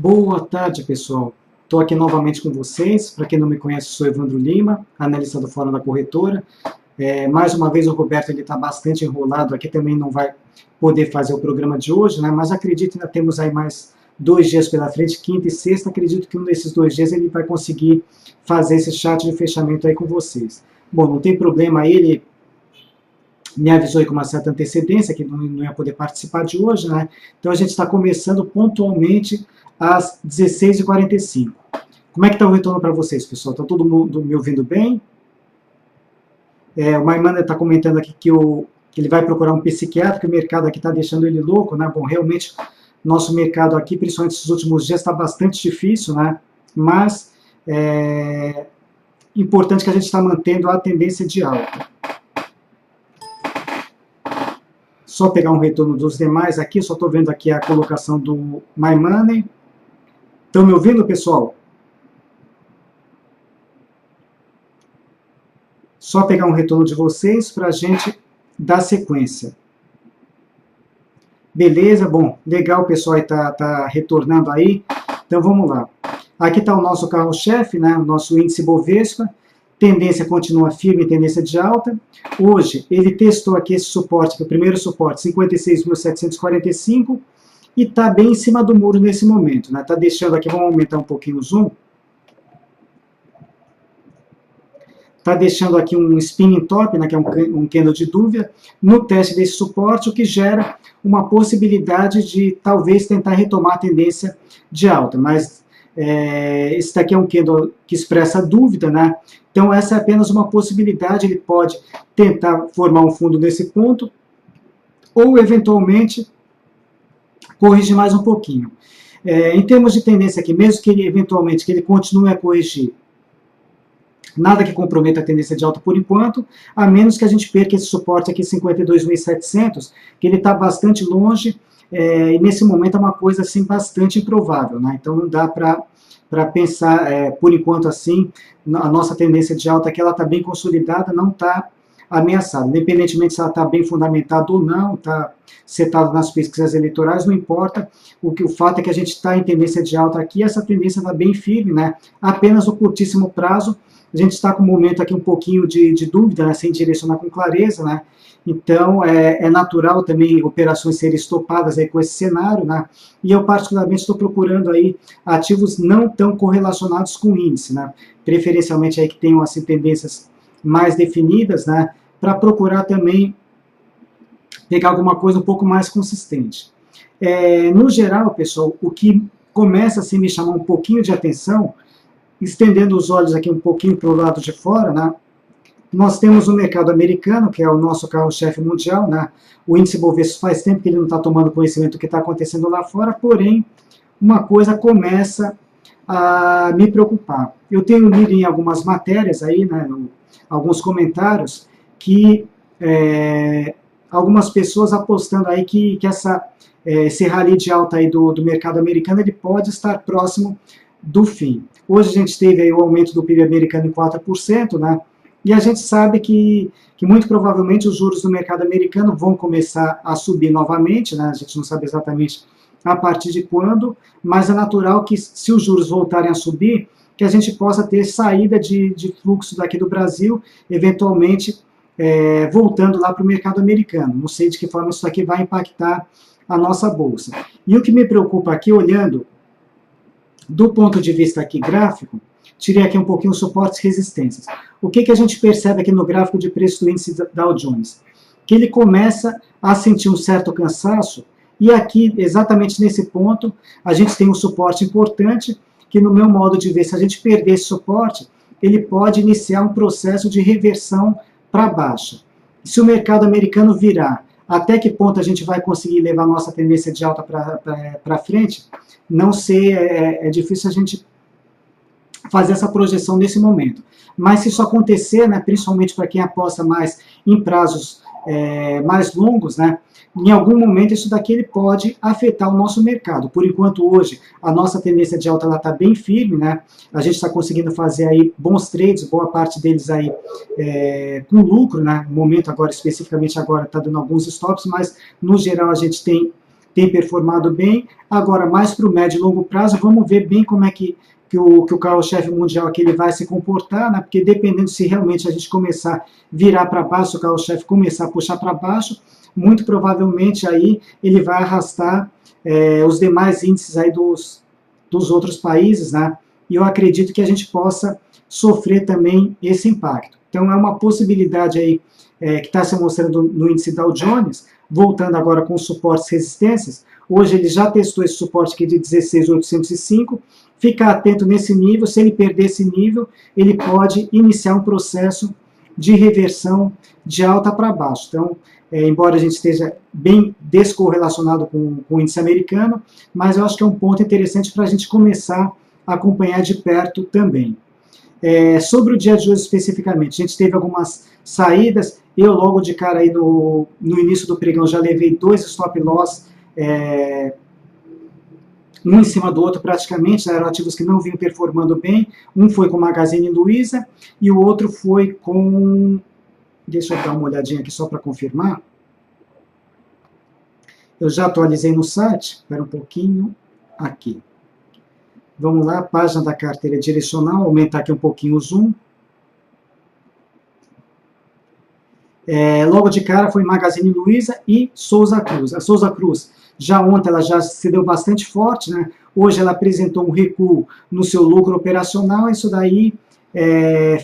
Boa tarde, pessoal. Estou aqui novamente com vocês. Para quem não me conhece, sou Evandro Lima, analista do Fórum da Corretora. Mais uma vez, o Roberto está bastante enrolado aqui, também não vai poder fazer o programa de hoje, né? Mas acredito que ainda temos aí mais 2 dias pela frente, quinta e sexta. Acredito que um desses 2 dias ele vai conseguir fazer esse chat de fechamento aí com vocês. Bom, não tem problema, ele me avisou aí com uma certa antecedência que não ia poder participar de hoje, né? Então a gente está começando pontualmente às 16h45. Como é que está o retorno para vocês, pessoal? Está todo mundo me ouvindo bem? O Maimana está comentando aqui que ele vai procurar um psiquiatra, que o mercado aqui está deixando ele louco, né? Bom, realmente, nosso mercado aqui, principalmente esses últimos dias, está bastante difícil, né? Mas é importante que a gente está mantendo a tendência de alta. Só pegar um retorno dos demais aqui, só estou vendo aqui a colocação do My Money. Estão me ouvindo, pessoal? Só pegar um retorno de vocês para a gente dar sequência. Beleza? Bom, legal, o pessoal está retornando aí. Então vamos lá. Aqui está o nosso carro-chefe, né? O nosso índice Bovespa. Tendência continua firme, tendência de alta. Hoje ele testou aqui esse suporte, que é o primeiro suporte, 56.745, e está bem em cima do muro nesse momento, né? Está deixando aqui, vamos aumentar um pouquinho o zoom. Está deixando aqui um spinning top, né, que é um candle de dúvida, no teste desse suporte, o que gera uma possibilidade de talvez tentar retomar a tendência de alta. Mas esse daqui é um candle que expressa dúvida, né? Então essa é apenas uma possibilidade, ele pode tentar formar um fundo nesse ponto, ou eventualmente corrigir mais um pouquinho. Em termos de tendência aqui, mesmo que ele eventualmente que ele continue a corrigir, nada que comprometa a tendência de alta por enquanto, a menos que a gente perca esse suporte aqui 52.700, que ele está bastante longe, e nesse momento é uma coisa assim bastante improvável, né? Então não dá para pensar, por enquanto assim, a nossa tendência de alta aqui ela está bem consolidada, não está ameaçada, independentemente se ela está bem fundamentada ou não, está setada nas pesquisas eleitorais, não importa, o fato é que a gente está em tendência de alta aqui, essa tendência está bem firme, né? Apenas no curtíssimo prazo, a gente está com um momento aqui um pouquinho de dúvida, né, sem direcionar com clareza, né? Então é natural também operações serem estopadas aí com esse cenário, né? E eu particularmente estou procurando aí ativos não tão correlacionados com o índice, né? Preferencialmente aí que tenham assim tendências mais definidas, né? Para procurar também pegar alguma coisa um pouco mais consistente. No geral, pessoal, o que começa assim, me chamar um pouquinho de atenção, estendendo os olhos aqui um pouquinho para o lado de fora, né? Nós temos o mercado americano, que é o nosso carro-chefe mundial, né? O índice Bovespa faz tempo que ele não está tomando conhecimento do que está acontecendo lá fora, porém, uma coisa começa a me preocupar. Eu tenho lido em algumas matérias aí, né, alguns comentários, que algumas pessoas apostando aí que esse rally de alta aí do mercado americano, ele pode estar próximo do fim. Hoje a gente teve aí o aumento do PIB americano em 4%, né? E a gente sabe que muito provavelmente os juros do mercado americano vão começar a subir novamente, né? A gente não sabe exatamente a partir de quando, mas é natural que se os juros voltarem a subir, que a gente possa ter saída de fluxo daqui do Brasil, eventualmente voltando lá para o mercado americano. Não sei de que forma isso aqui vai impactar a nossa bolsa. E o que me preocupa aqui, olhando do ponto de vista aqui gráfico, tirei aqui um pouquinho os suportes e resistências. O que a gente percebe aqui no gráfico de preço do índice Dow Jones? Que ele começa a sentir um certo cansaço, e aqui, exatamente nesse ponto, a gente tem um suporte importante, que no meu modo de ver, se a gente perder esse suporte, ele pode iniciar um processo de reversão para baixa. Se o mercado americano virar, até que ponto a gente vai conseguir levar a nossa tendência de alta para frente, não sei, é difícil a gente fazer essa projeção nesse momento. Mas se isso acontecer, né, principalmente para quem aposta mais em prazos mais longos, né, em algum momento isso daqui ele pode afetar o nosso mercado. Por enquanto hoje a nossa tendência de alta está bem firme, né, a gente está conseguindo fazer aí bons trades, boa parte deles aí com lucro, né, no momento agora, especificamente agora, está dando alguns stops, mas no geral a gente tem tem performado bem. Agora, mais para o médio e longo prazo, vamos ver bem como é que o carro-chefe mundial aqui ele vai se comportar, né? Porque dependendo se realmente a gente começar a virar para baixo, o carro-chefe começar a puxar para baixo, muito provavelmente aí ele vai arrastar os demais índices aí dos outros países, né? E eu acredito que a gente possa sofrer também esse impacto. Então é uma possibilidade aí que está se mostrando no índice Dow Jones, voltando agora com suportes e resistências. Hoje ele já testou esse suporte aqui de 16.805, ficar atento nesse nível, se ele perder esse nível, ele pode iniciar um processo de reversão de alta para baixo. Então, embora a gente esteja bem descorrelacionado com o índice americano, mas eu acho que é um ponto interessante para a gente começar a acompanhar de perto também. Sobre o dia de hoje especificamente, a gente teve algumas saídas, eu logo de cara aí no início do pregão já levei 2 stop loss, um em cima do outro praticamente, eram ativos que não vinham performando bem, um foi com Magazine Luiza e o outro foi com, deixa eu dar uma olhadinha aqui só para confirmar, eu já atualizei no site, espera um pouquinho, aqui. Vamos lá, página da carteira direcional, aumentar aqui um pouquinho o zoom. Logo de cara foi Magazine Luiza e Souza Cruz. A Souza Cruz, já ontem ela já se deu bastante forte, né? Hoje ela apresentou um recuo no seu lucro operacional, isso daí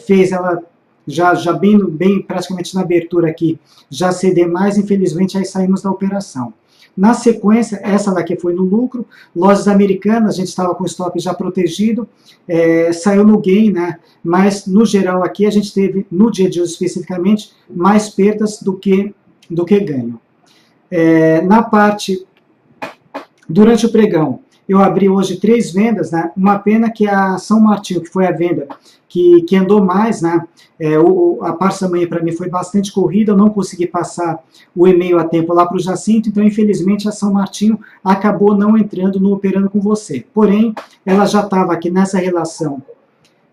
fez ela já bem praticamente na abertura aqui, já ceder mais, infelizmente aí saímos da operação. Na sequência, essa daqui foi no lucro, lojas americanas, a gente estava com o stop já protegido, saiu no gain, né? Mas no geral aqui a gente teve, no dia de hoje especificamente, mais perdas do que ganho. Na parte, durante o pregão, eu abri hoje 3 vendas, né? Uma pena que a São Martinho, que foi a venda que andou mais, né? A parte da manhã para mim foi bastante corrida, eu não consegui passar o e-mail a tempo lá para o Jacinto, então infelizmente a São Martinho acabou não entrando no Operando com Você. Porém, ela já estava aqui nessa relação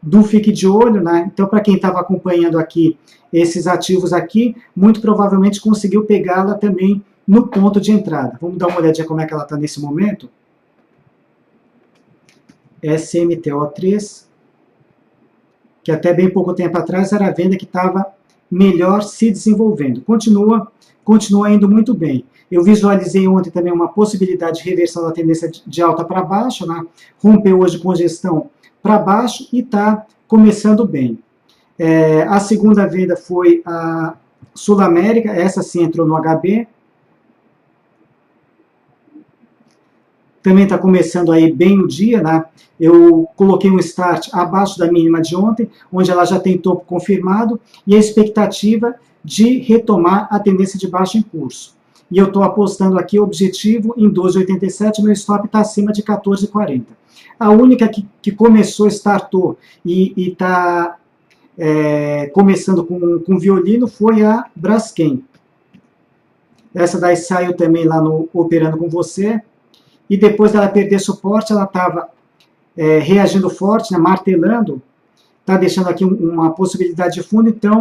do Fique de Olho, né? Então para quem estava acompanhando aqui esses ativos aqui, muito provavelmente conseguiu pegá-la também no ponto de entrada. Vamos dar uma olhadinha como é que ela está nesse momento. SMTO3, que até bem pouco tempo atrás era a venda que estava melhor se desenvolvendo. Continua indo muito bem. Eu visualizei ontem também uma possibilidade de reversão da tendência de alta para baixo, né? Rompeu hoje com gestão para baixo e está começando bem. A segunda venda foi a Sul América, essa sim entrou no HB. Também está começando aí bem o dia, né? Eu coloquei um start abaixo da mínima de ontem, onde ela já tem topo confirmado, e a expectativa de retomar a tendência de baixa em curso. E eu estou apostando aqui objetivo em 12,87, meu stop está acima de 14,40. A única que começou, startou e está começando com violino foi a Braskem. Essa daí saiu também lá no Operando com Você. E depois dela perder suporte, ela estava reagindo forte, né, martelando, está deixando aqui uma possibilidade de fundo, então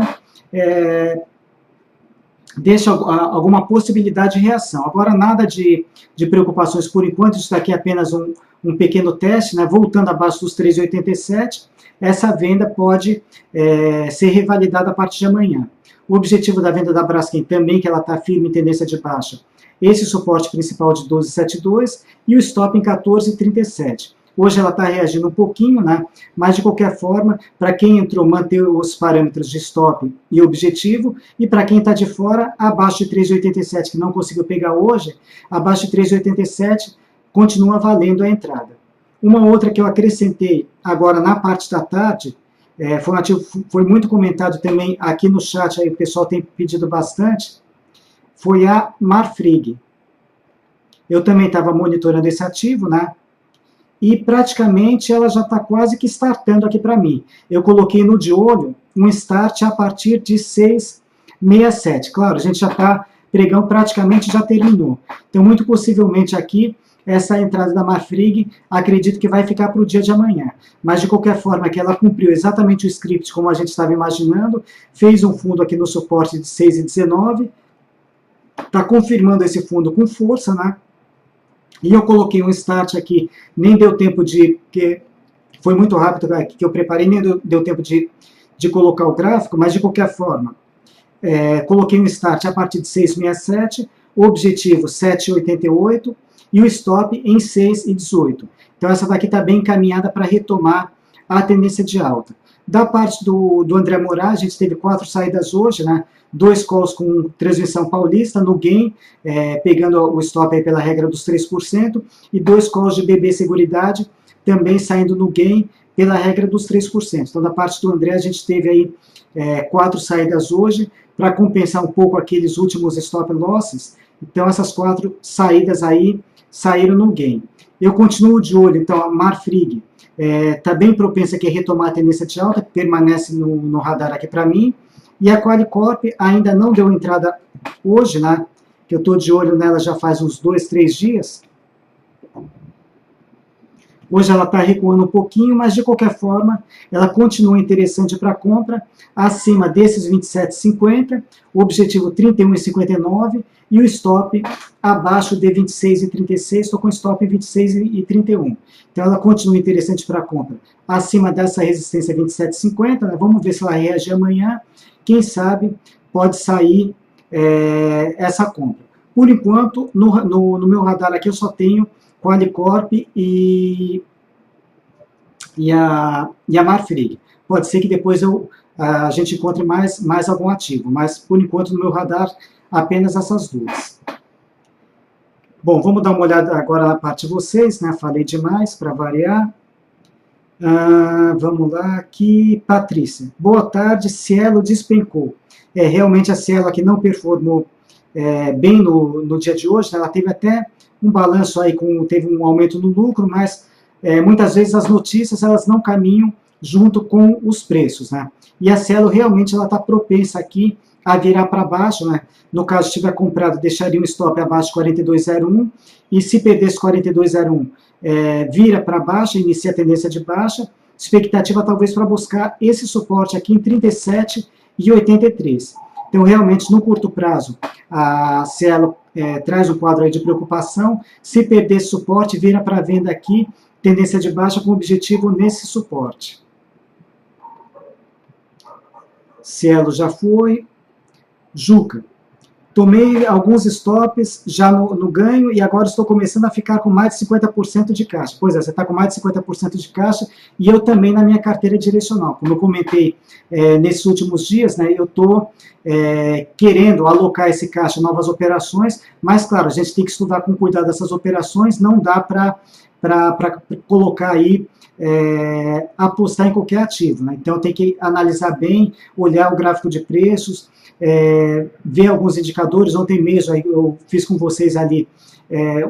deixa alguma possibilidade de reação. Agora nada de preocupações por enquanto, isso daqui é apenas um pequeno teste, né, voltando abaixo dos 3,87, essa venda pode ser revalidada a partir de amanhã. O objetivo da venda da Braskem também, que ela está firme em tendência de baixa, esse suporte principal de 12,72 e o stop em 14,37. Hoje ela está reagindo um pouquinho, né? Mas de qualquer forma, para quem entrou, manter os parâmetros de stop e objetivo, e para quem está de fora, abaixo de 3,87, que não conseguiu pegar hoje, abaixo de 3,87 continua valendo a entrada. Uma outra que eu acrescentei agora na parte da tarde, foi um ativo, foi muito comentado também aqui no chat, aí o pessoal tem pedido bastante, foi a Marfrig. Eu também estava monitorando esse ativo, né? E praticamente ela já está quase que startando aqui para mim. Eu coloquei no de olho um start a partir de 6,67. Claro, a gente já está, pregão praticamente já terminou. Então, muito possivelmente aqui, essa entrada da Marfrig, acredito que vai ficar para o dia de amanhã. Mas, de qualquer forma, que ela cumpriu exatamente o script como a gente estava imaginando, fez um fundo aqui no suporte de 6,19, está confirmando esse fundo com força, né? E eu coloquei um start aqui, nem deu tempo de, porque foi muito rápido que eu preparei, nem deu tempo de colocar o gráfico, mas de qualquer forma, coloquei um start a partir de 6,67, o objetivo 7,88 e o stop em 6,18. Então essa daqui está bem encaminhada para retomar a tendência de alta. Da parte do André Moraes, a gente teve 4 saídas hoje, né? 2 calls com transmissão paulista no gain, pegando o stop aí pela regra dos 3%, e 2 calls de BB Seguridade, também saindo no gain pela regra dos 3%. Então, da parte do André, a gente teve aí 4 saídas hoje, para compensar um pouco aqueles últimos stop losses. Então, essas 4 saídas aí saíram no gain. Eu continuo de olho, então, a Marfrig está bem propensa aqui a retomar a tendência de alta, que permanece no radar aqui para mim. E a Qualicorp ainda não deu entrada hoje, né? Que eu estou de olho nela já faz uns 2, 3 dias. Hoje ela está recuando um pouquinho, mas de qualquer forma, ela continua interessante para compra, acima desses 27,50, o objetivo 31,59 e o stop abaixo de 26,36, estou com stop em 26,31. Então ela continua interessante para compra, acima dessa resistência 27,50, né? Vamos ver se ela reage amanhã, quem sabe pode sair essa compra. Por enquanto, no meu radar aqui eu só tenho Qualicorp e a Marfrig. Pode ser que depois a gente encontre mais algum ativo, mas por enquanto no meu radar apenas essas duas. Bom, vamos dar uma olhada agora na parte de vocês, né? Falei demais para variar. Vamos lá aqui, Patrícia. Boa tarde, Cielo despencou. Realmente a Cielo aqui não performou bem no dia de hoje, né? Ela teve até um balanço aí, teve um aumento no lucro, mas muitas vezes as notícias elas não caminham junto com os preços, né? E a Cielo realmente ela está propensa aqui a virar para baixo, né? No caso, se tiver comprado, deixaria um stop abaixo de 42,01, e se perdesse 42,01, vira para baixo, inicia a tendência de baixa, expectativa talvez para buscar esse suporte aqui em 37,83. Então, realmente, no curto prazo, a Cielo traz um quadro aí de preocupação. Se perder esse suporte, vira para venda aqui, tendência de baixa com objetivo nesse suporte. Cielo já foi. Juca. Tomei alguns stops já no ganho e agora estou começando a ficar com mais de 50% de caixa. Pois é, você está com mais de 50% de caixa e eu também na minha carteira direcional. Como eu comentei nesses últimos dias, né, eu estou querendo alocar esse caixa em novas operações, mas claro, a gente tem que estudar com cuidado essas operações, não dá para colocar aí, apostar em qualquer ativo, né? Então tem que analisar bem, olhar o gráfico de preços, ver alguns indicadores. Ontem mesmo eu fiz com vocês ali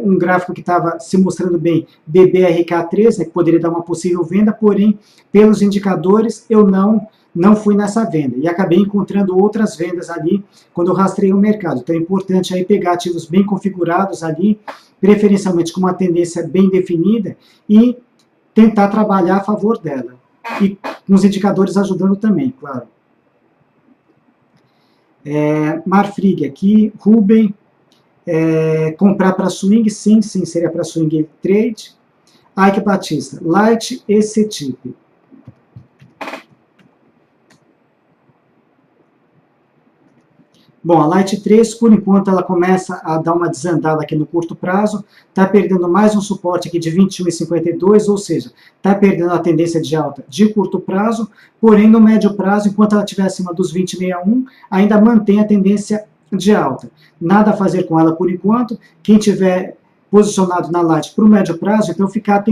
um gráfico que estava se mostrando bem, BBRK3, né, que poderia dar uma possível venda, porém, pelos indicadores, eu não fui nessa venda, e acabei encontrando outras vendas ali, quando eu rastrei o mercado. Então é importante aí pegar ativos bem configurados ali, preferencialmente com uma tendência bem definida, e tentar trabalhar a favor dela. E com os indicadores ajudando também, claro. Marfrig aqui, Ruben, comprar para swing, sim, seria para swing trade. Ike Batista, Light e CETIP. Bom, a Light 3, por enquanto, ela começa a dar uma desandada aqui no curto prazo, está perdendo mais um suporte aqui de 21,52, ou seja, está perdendo a tendência de alta de curto prazo, porém, no médio prazo, enquanto ela estiver acima dos 20,61, ainda mantém a tendência de alta. Nada a fazer com ela por enquanto. Quem tiver posicionado na Light para o médio prazo, então ficar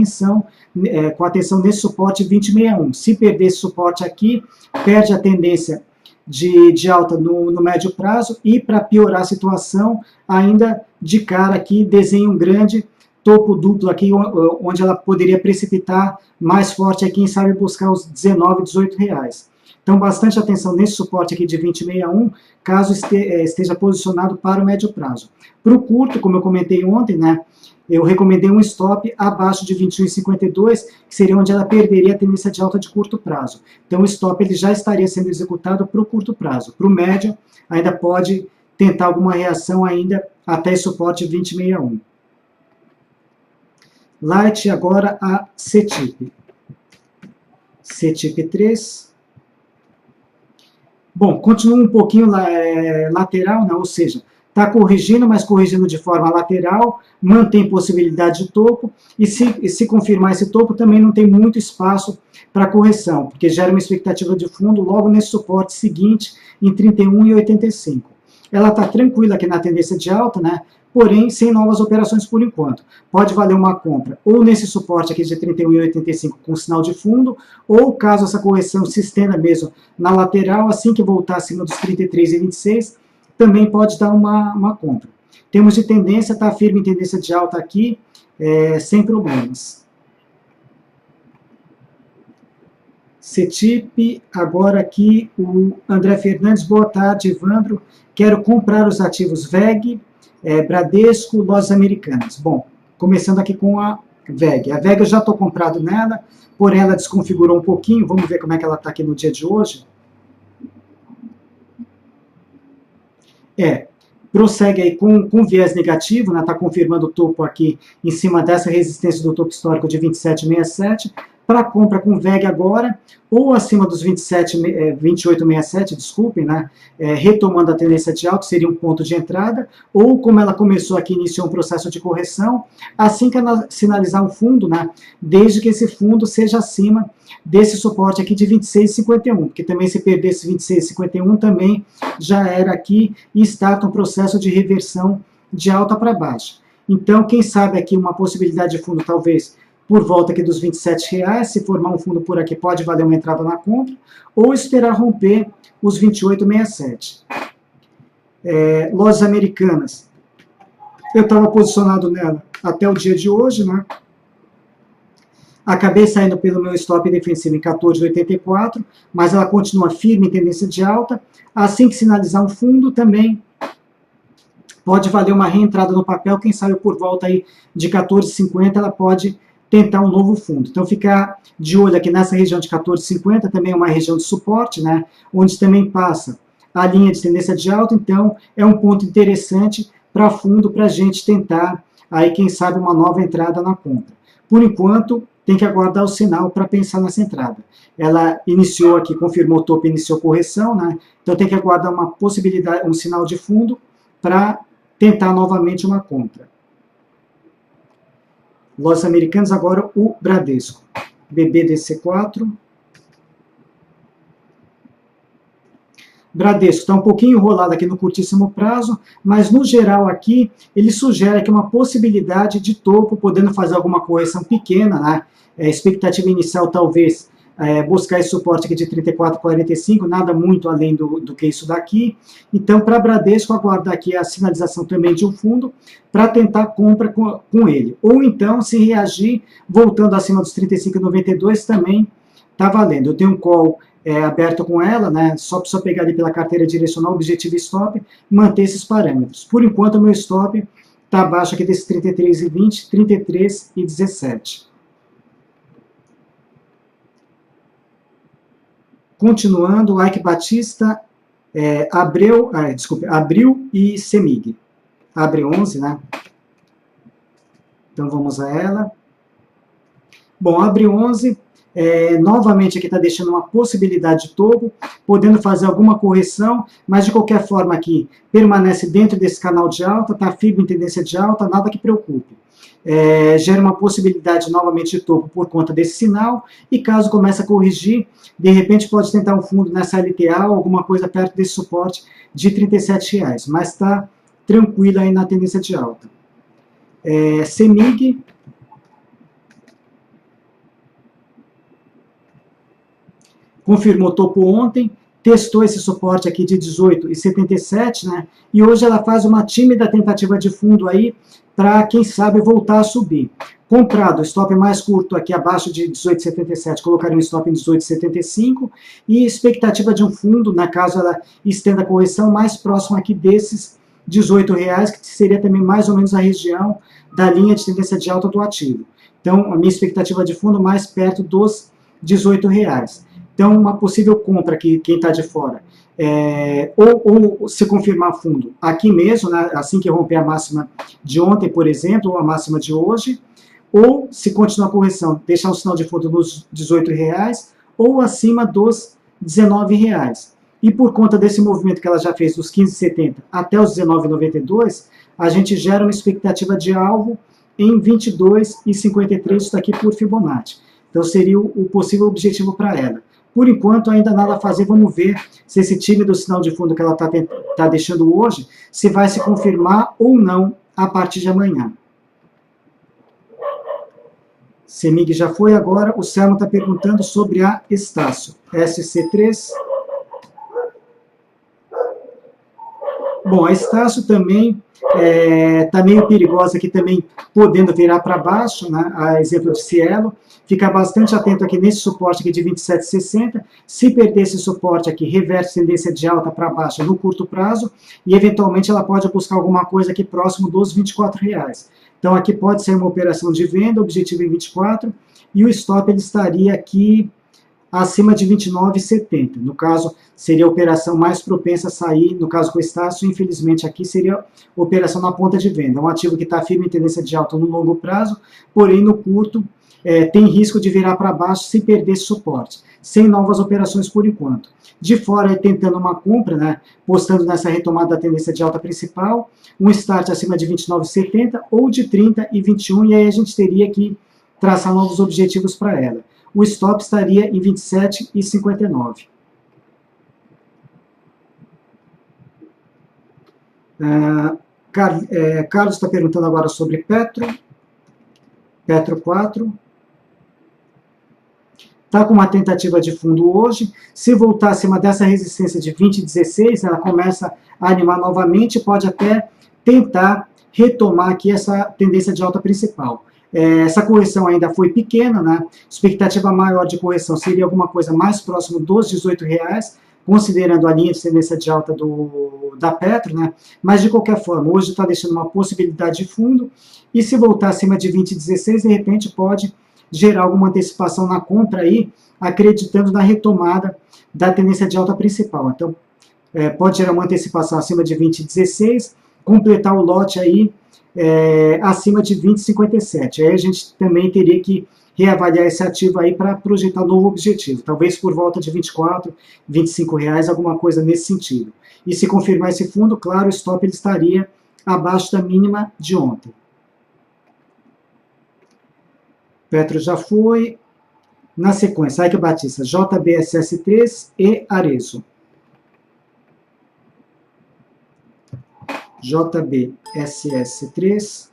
com atenção nesse suporte 20,61. Se perder esse suporte aqui, perde a tendência de alta no médio prazo, e para piorar a situação, ainda de cara aqui, desenha um grande topo duplo aqui, onde ela poderia precipitar mais forte aqui, quem sabe buscar os 19, 18 reais. Então, bastante atenção nesse suporte aqui de 20,61, caso esteja posicionado para o médio prazo. Para o curto, como eu comentei ontem, né, eu recomendei um stop abaixo de 21,52, que seria onde ela perderia a tendência de alta de curto prazo. Então, o stop ele já estaria sendo executado para o curto prazo. Para o médio, ainda pode tentar alguma reação ainda até esse suporte 20,61. Light, agora a CTIP. CTIP 3. Bom, continua um pouquinho lateral, né? Ou seja, está corrigindo, mas corrigindo de forma lateral, mantém possibilidade de topo, e se confirmar esse topo, também não tem muito espaço para correção, porque gera uma expectativa de fundo logo nesse suporte seguinte, em 31,85. Ela está tranquila aqui na tendência de alta, né? Porém, sem novas operações por enquanto. Pode valer uma compra ou nesse suporte aqui de 31,85 com sinal de fundo, ou caso essa correção se estenda mesmo na lateral, assim que voltar acima dos 33,26, também pode dar uma compra. Temos de tendência, está firme em tendência de alta aqui, sem problemas. CETIP, agora aqui o André Fernandes, boa tarde, Evandro, quero comprar os ativos VEG, Bradesco, Lojas Americanas. Bom, começando aqui com a VEG. A VEG eu já estou comprado nela, porém ela desconfigurou um pouquinho, vamos ver como é que ela está aqui no dia de hoje. Prossegue aí com viés negativo, né? Está confirmando o topo aqui em cima dessa resistência do topo histórico de 27,67, para compra com VEG agora, ou acima dos 28,67, desculpem, né? Retomando a tendência de alta, seria um ponto de entrada, ou como ela começou aqui, iniciou um processo de correção, assim que ela sinalizar um fundo, né? Desde que esse fundo seja acima desse suporte aqui de 26,51, porque também se perdesse 26,51 também já era aqui e starta um processo de reversão de alta para baixo. Então, quem sabe aqui uma possibilidade de fundo talvez por volta aqui dos R$27, se formar um fundo por aqui pode valer uma entrada na compra, ou esperar romper os 28,67. Lojas Americanas, eu estava posicionado nela até o dia de hoje, né? Acabei saindo pelo meu stop defensivo em 14,84, mas ela continua firme em tendência de alta. Assim que sinalizar um fundo, também pode valer uma reentrada no papel, quem sabe por volta aí de 14,50 ela pode tentar um novo fundo. Então, ficar de olho aqui nessa região de 14,50, também é uma região de suporte, né, onde também passa a linha de tendência de alta, então é um ponto interessante para fundo, para a gente tentar, aí quem sabe, uma nova entrada na compra. Por enquanto, tem que aguardar o sinal para pensar nessa entrada. Ela iniciou aqui, confirmou o topo, iniciou correção, né, então tem que aguardar uma possibilidade, um sinal de fundo para tentar novamente uma compra. Lojas Americanas, agora o Bradesco. BBDC4. Bradesco está um pouquinho enrolado aqui no curtíssimo prazo, mas no geral aqui ele sugere aqui uma possibilidade de topo, podendo fazer alguma correção pequena, né? Expectativa inicial talvez buscar esse suporte aqui de 34,45, nada muito além do que isso daqui. Então, para Bradesco, aguardar aqui a sinalização também de um fundo para tentar compra com ele. Ou então, se reagir, voltando acima dos 35,92, também está valendo. Eu tenho um call aberto com ela, né? Só pegar ali pela carteira direcional, objetivo e stop, manter esses parâmetros. Por enquanto, o meu stop está abaixo aqui desse 33,20, 33,17. Continuando, Ike Batista, Abril e Semig. Abre 11, né? Então vamos a ela. Bom, Abre 11, novamente aqui está deixando uma possibilidade de topo, podendo fazer alguma correção, mas de qualquer forma aqui permanece dentro desse canal de alta, está firme em tendência de alta, nada que preocupe. Gera uma possibilidade novamente de topo por conta desse sinal, e caso comece a corrigir, de repente pode tentar um fundo nessa LTA ou alguma coisa perto desse suporte de R$37, mas está tranquila aí na tendência de alta. Semig, confirmou topo ontem, testou esse suporte aqui de 18,77, né? E hoje ela faz uma tímida tentativa de fundo aí para, quem sabe, voltar a subir. Comprado, stop mais curto aqui abaixo de 18,77, colocaria um stop em 18,75 e expectativa de um fundo, na caso ela estenda a correção, mais próximo aqui desses R$18, que seria também mais ou menos a região da linha de tendência de alta do ativo. Então, a minha expectativa de fundo mais perto dos R$18. Então, uma possível compra aqui, quem está de fora, ou se confirmar fundo aqui mesmo, né, assim que romper a máxima de ontem, por exemplo, ou a máxima de hoje, ou, se continuar a correção, deixar um sinal de fundo nos R$18, ou acima dos R$19. E por conta desse movimento que ela já fez dos 15,70 até os R$19,92, a gente gera uma expectativa de alvo em 22,53, isso daqui por Fibonacci. Então seria o possível objetivo para ela. Por enquanto, ainda nada a fazer, vamos ver se esse tímido sinal de fundo que ela está deixando hoje, se vai se confirmar ou não a partir de amanhã. Semig já foi, agora o Selma está perguntando sobre a Estácio. SC3. Bom, a Estácio também está meio perigosa aqui também, podendo virar para baixo, né, a exemplo de Cielo. Fica bastante atento aqui nesse suporte aqui de 27,60. Se perder esse suporte aqui, reverte tendência de alta para baixo no curto prazo e eventualmente ela pode buscar alguma coisa aqui próximo dos R$24. Então aqui pode ser uma operação de venda, objetivo em 24, e o stop ele estaria aqui acima de 29,70. No caso, seria a operação mais propensa a sair, no caso com o Estácio, infelizmente aqui seria a operação na ponta de venda. É um ativo que está firme em tendência de alta no longo prazo, porém no curto tem risco de virar para baixo se perder esse suporte, sem novas operações por enquanto. De fora, tentando uma compra, né, postando nessa retomada da tendência de alta principal, um start acima de 29,70 ou de 30 e 21, e aí a gente teria que traçar novos objetivos para ela. O stop estaria em 27,59. Carlos está perguntando agora sobre Petro 4. Está com uma tentativa de fundo hoje. Se voltar acima dessa resistência de 20,16, ela começa a animar novamente, pode até tentar retomar aqui essa tendência de alta principal. Essa correção ainda foi pequena, né? Expectativa maior de correção seria alguma coisa mais próximo dos R$18, considerando a linha de tendência de alta da Petro, né? Mas de qualquer forma, hoje está deixando uma possibilidade de fundo, e se voltar acima de 20,16, de repente pode gerar alguma antecipação na compra aí, acreditando na retomada da tendência de alta principal. Então, pode gerar uma antecipação acima de 20,16, completar o lote aí acima de 20,57. Aí a gente também teria que reavaliar esse ativo aí para projetar novo objetivo, talvez por volta de 24, R$25, alguma coisa nesse sentido. E se confirmar esse fundo, claro, o stop ele estaria abaixo da mínima de ontem. Petro já foi. Na sequência, Ike Batista, JBSS3 e Arezzo. JBSS3.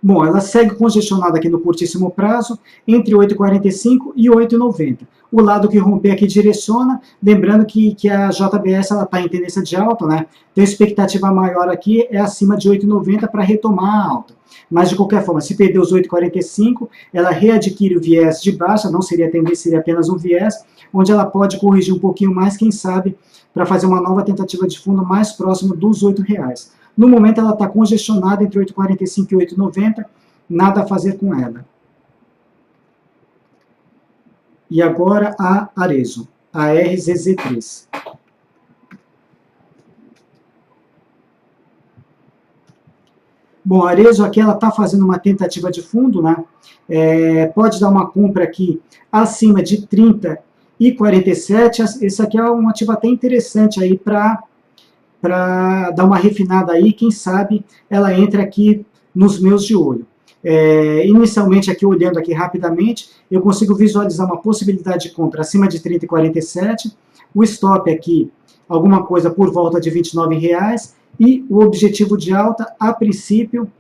Bom, ela segue congestionada aqui no curtíssimo prazo, entre 8,45 e 8,90. O lado que romper aqui direciona, lembrando que a JBS está em tendência de alta, né? Então a expectativa maior aqui é acima de 8,90 para retomar a alta. Mas de qualquer forma, se perder os 8,45, ela readquire o viés de baixa, não seria tendência, seria apenas um viés, onde ela pode corrigir um pouquinho mais, quem sabe, para fazer uma nova tentativa de fundo mais próximo dos R$8. No momento ela está congestionada entre 8,45 e 8,90, nada a fazer com ela. E agora a Arezzo, a RZZ3. Bom, a Arezzo aqui ela está fazendo uma tentativa de fundo, né? Pode dar uma compra aqui acima de 30 e 47. Esse aqui é um ativo até interessante aí para dar uma refinada aí, quem sabe ela entra aqui nos meus de olho. Inicialmente, aqui olhando aqui rapidamente, eu consigo visualizar uma possibilidade de compra acima de 30 e 47, o stop aqui, alguma coisa por volta de R$29, e o objetivo de alta, a princípio,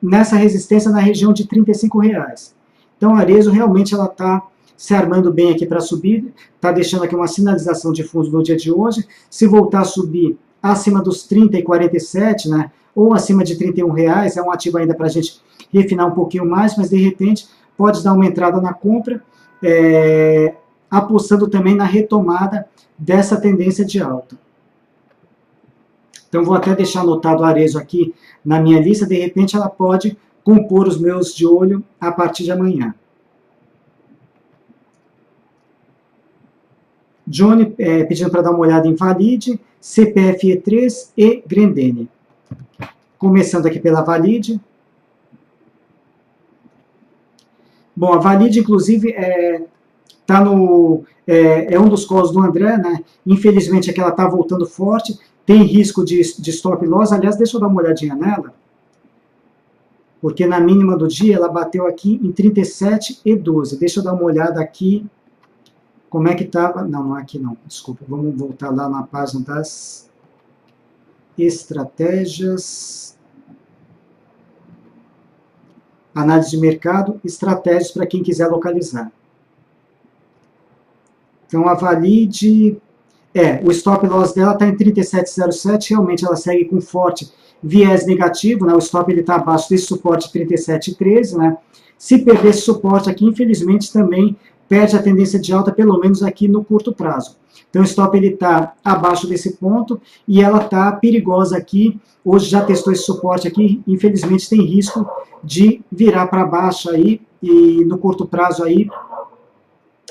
nessa resistência na região de R$35. Então, a Arezzo realmente ela está se armando bem aqui para subir, está deixando aqui uma sinalização de fundo no dia de hoje. Se voltar a subir acima dos 30 e 47, né, ou acima de R$31, é um ativo ainda para a gente refinar um pouquinho mais, mas de repente pode dar uma entrada na compra, apostando também na retomada dessa tendência de alta. Então vou até deixar anotado a Arezzo aqui na minha lista, de repente ela pode compor os meus de olho a partir de amanhã. Johnny pedindo para dar uma olhada em Valide, CPFE3 e Grendene. Começando aqui pela Valide. Bom, a Valide, inclusive, é um dos calls do André, né? Infelizmente, é que ela está voltando forte, tem risco de stop loss. Aliás, deixa eu dar uma olhadinha nela, porque na mínima do dia ela bateu aqui em 37,12. Deixa eu dar uma olhada aqui, como é que estava. Não, não é aqui não, desculpa. Vamos voltar lá na página das estratégias. Análise de mercado, estratégias para quem quiser localizar. Então, a Valide, o stop loss dela está em 37,07, realmente ela segue com forte viés negativo, né? O stop está abaixo desse suporte 37,13, né? Se perder esse suporte aqui, infelizmente também perde a tendência de alta, pelo menos aqui no curto prazo. Então, o stop está abaixo desse ponto e ela está perigosa aqui. Hoje já testou esse suporte aqui, infelizmente tem risco de virar para baixo aí e no curto prazo aí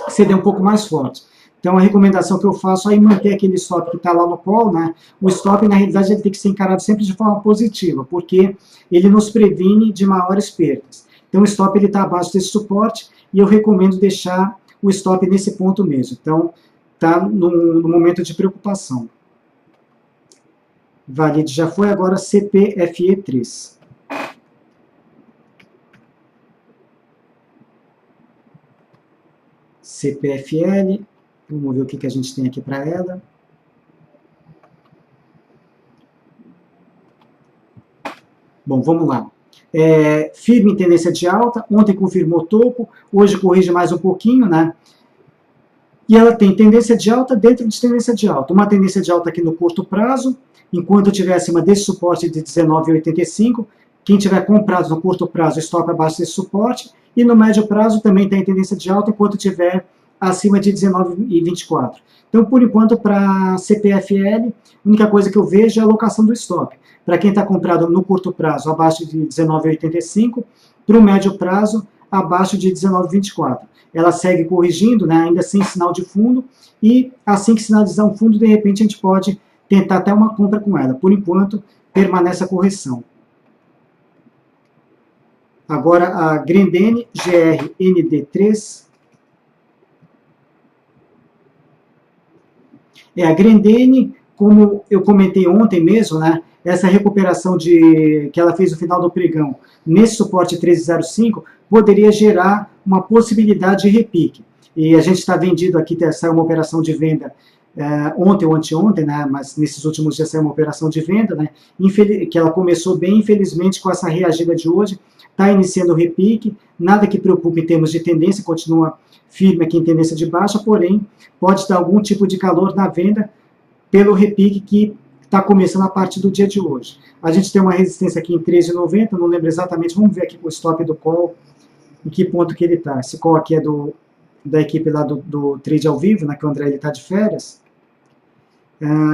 ceder um pouco mais forte. Então, a recomendação que eu faço é manter aquele stop que está lá no call, né? O stop, na realidade, ele tem que ser encarado sempre de forma positiva, porque ele nos previne de maiores perdas. Então, o stop está abaixo desse suporte e eu recomendo deixar o stop nesse ponto mesmo. Então, está no momento de preocupação. Valide já foi, agora CPFE3. CPFL, vamos ver o que a gente tem aqui para ela. Bom, vamos lá. Firme em tendência de alta, ontem confirmou topo, hoje corrige mais um pouquinho, né? E ela tem tendência de alta dentro de tendência de alta. Uma tendência de alta aqui no curto prazo, enquanto estiver acima desse suporte de 19,85, quem tiver comprado no curto prazo, stop abaixo desse suporte, e no médio prazo também está em tendência de alta, enquanto estiver acima de 19,24. Então, por enquanto, para CPFL, a única coisa que eu vejo é a alocação do stop. Para quem está comprado no curto prazo, abaixo de 19,85, para o médio prazo, abaixo de 19,24. Ela segue corrigindo, né, ainda sem sinal de fundo, e assim que sinalizar um fundo, de repente a gente pode tentar até uma compra com ela. Por enquanto, permanece a correção. Agora a Grendene GRND3. A Grendene, como eu comentei ontem mesmo, né, essa recuperação que ela fez no final do pregão, nesse suporte 13,05, poderia gerar uma possibilidade de repique. E a gente está vendido aqui, saiu uma operação de venda ontem ou anteontem, né, mas nesses últimos dias saiu uma operação de venda, né, que ela começou bem, infelizmente, com essa reagida de hoje, está iniciando o repique, nada que preocupe em termos de tendência, continua firme aqui em tendência de baixa, porém, pode dar algum tipo de calor na venda pelo repique que está começando a partir do dia de hoje. A gente tem uma resistência aqui em 13,90, não lembro exatamente, vamos ver aqui o stop do call, em que ponto que ele está. Esse call aqui é da equipe lá do Trade ao Vivo, né, que o André está de férias.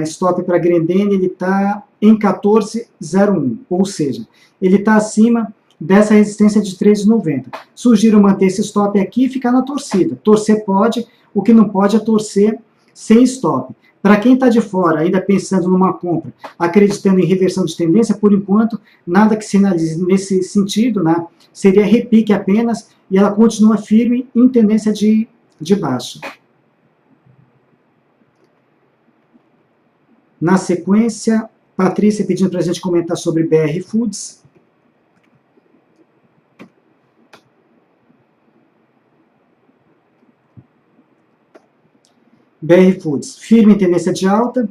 Stop para Grendene, ele está em 14,01, ou seja, ele está acima dessa resistência de 13,90. Sugiro manter esse stop aqui e ficar na torcida. Torcer pode, o que não pode é torcer sem stop. Para quem está de fora, ainda pensando numa compra, acreditando em reversão de tendência, por enquanto, nada que sinalize nesse sentido, né? Seria repique apenas, e ela continua firme em tendência de baixa. Na sequência, Patrícia pedindo para a gente comentar sobre BR Foods. BR Foods, firme em tendência de alta,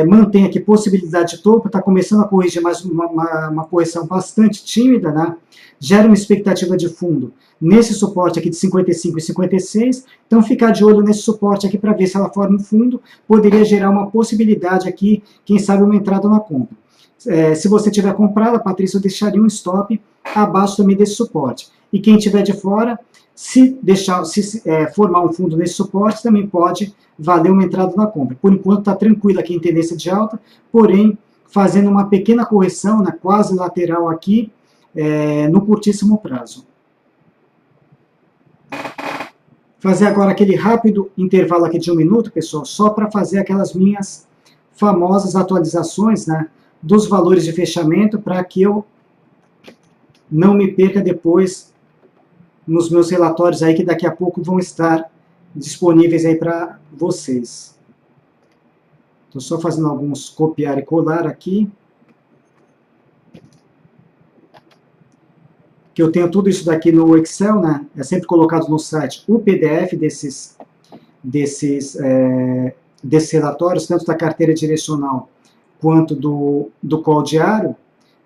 mantém aqui possibilidade de topo, está começando a corrigir, mas uma correção bastante tímida, né? Gera uma expectativa de fundo nesse suporte aqui de 55 e 56, então ficar de olho nesse suporte aqui para ver se ela forma um fundo, poderia gerar uma possibilidade aqui, quem sabe uma entrada na compra. Se você tiver comprado, Patrícia, eu deixaria um stop abaixo também desse suporte. E quem tiver de fora, se formar um fundo nesse suporte, também pode valer uma entrada na compra. Por enquanto está tranquilo aqui em tendência de alta, porém fazendo uma pequena correção, né, quase lateral aqui, no curtíssimo prazo. Fazer agora aquele rápido intervalo aqui de 1 minuto, pessoal, só para fazer aquelas minhas famosas atualizações, né, dos valores de fechamento para que eu não me perca depois nos meus relatórios aí que daqui a pouco vão estar disponíveis aí para vocês. Estou só fazendo alguns copiar e colar aqui. Que eu tenho tudo isso daqui no Excel, né? É sempre colocado no site o PDF desses relatórios, tanto da carteira direcional quanto do call diário.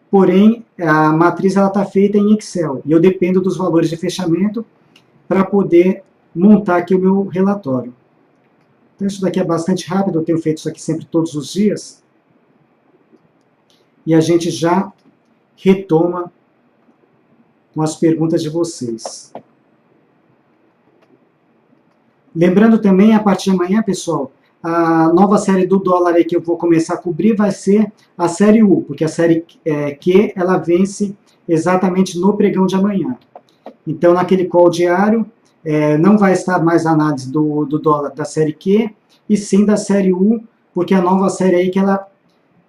Porém, a matriz está feita em Excel e eu dependo dos valores de fechamento para poder montar aqui o meu relatório. Então, isso daqui é bastante rápido, eu tenho feito isso aqui sempre todos os dias. E a gente já retoma com as perguntas de vocês. Lembrando também, a partir de amanhã, pessoal, a nova série do dólar aí que eu vou começar a cobrir vai ser a série U, porque a série Q, ela vence exatamente no pregão de amanhã. Então, naquele call diário, não vai estar mais a análise do dólar da série Q, e sim da série U, porque a nova série aí que ela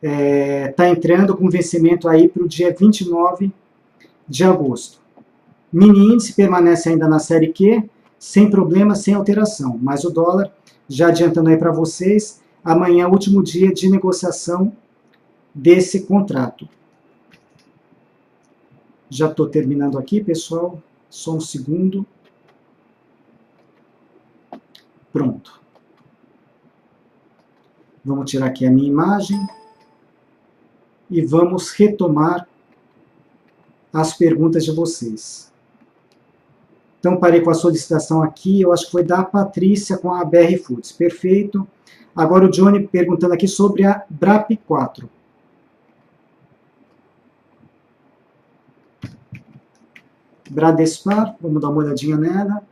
está entrando com vencimento aí para o dia 29 de agosto. Mini índice permanece ainda na série Q, sem problema, sem alteração, mas o dólar, já adiantando aí para vocês, amanhã é o último dia de negociação desse contrato. Já estou terminando aqui, pessoal, só um segundo. Pronto. Vamos tirar aqui a minha imagem e vamos retomar as perguntas de vocês. Então, parei com a solicitação aqui, eu acho que foi da Patrícia com a BR Foods. Perfeito. Agora o Johnny perguntando aqui sobre a BRAP4. Bradespar, vamos dar uma olhadinha nela.